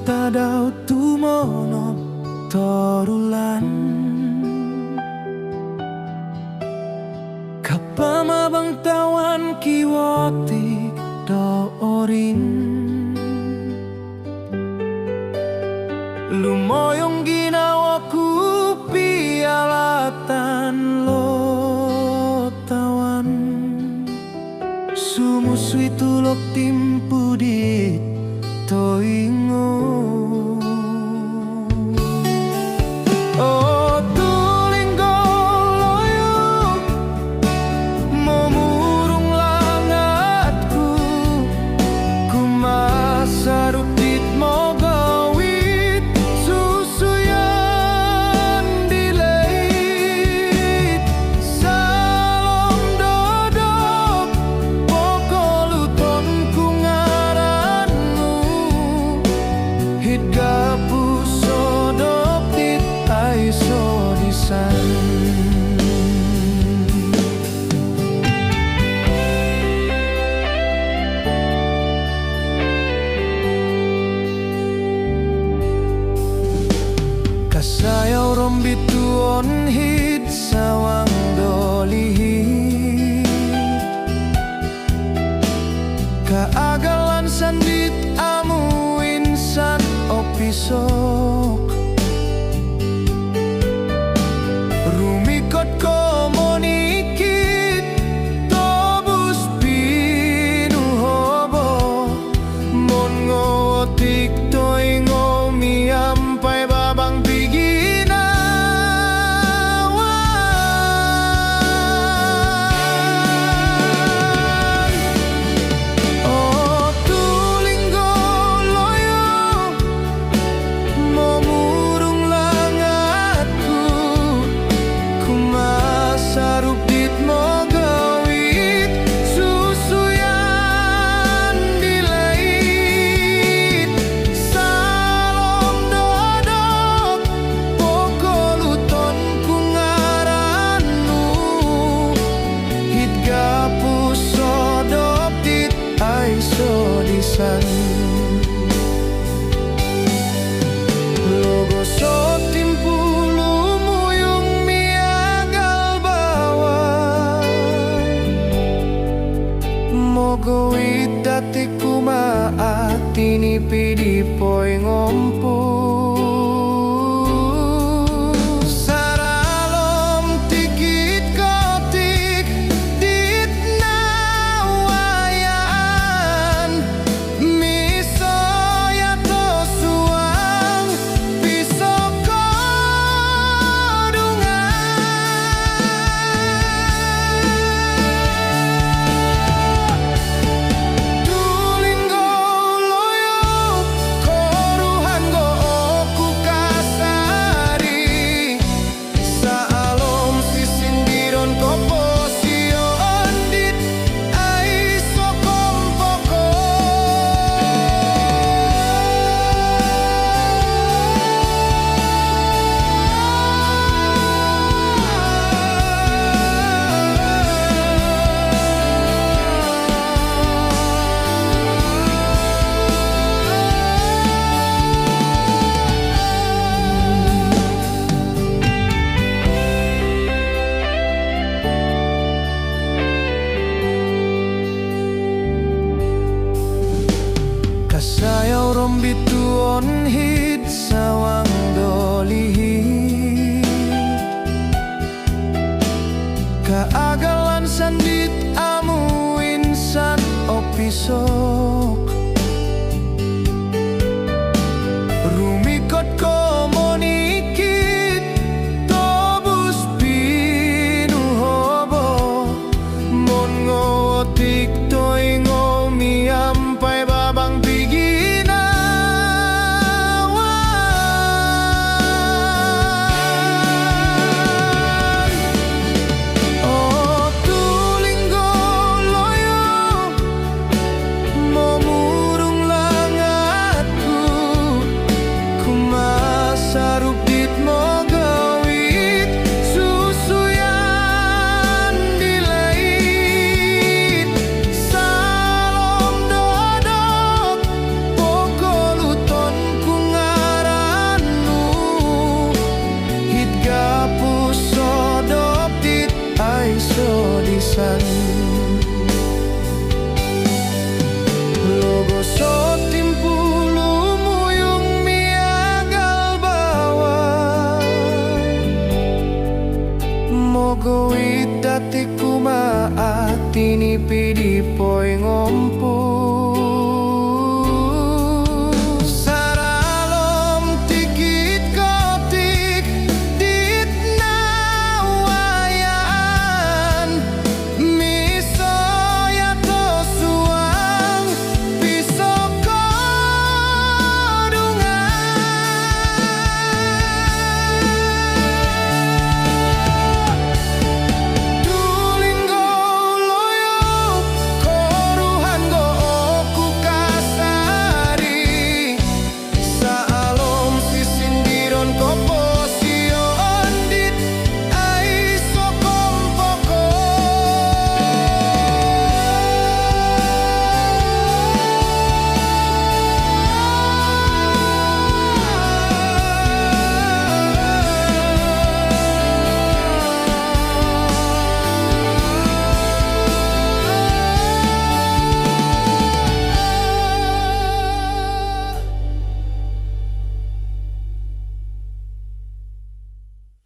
tadau tumono torulan kapama bang tawan kiwoti do orin lumoyong ginawaku pialatan lo tawan sumusui tulok timpu di toingo oh tulinggo loyo memurung langatku kumasarut dit mogawit susuyan dileit salom dodok pokoluton ku ngaranmu hit gapuso dok dit aiso disan kasayaw rombituon hit sawang dolihi kaagalan sandit amu insan opisok rumikot komunikit tobus pinuhobo mon ngotik toingo miampai babang piginawan oh tulinggo loyo memurung langatku kumasarup dit mogawit susuyan dileit salom dodok pokoluton ku ngaranmu hit gapuso dok dit aiso disan logo so timpu lumuyung miagal bawah mogo idati kumaatini pidi poi ngompu saralom tikit kotik dit nawayaan misoya to suang pisoko tulinggo loyo koruhan go oku kasari saalom sisindiron kopo sion dit aiso kompoko kasayaw rombituon hit sawang dolihi kaagalan sandit amu insan opisok rumikot komunikit tobus pinuhobo mon ngotik toingo miampai babang piginawan oh tulinggo loyo pidi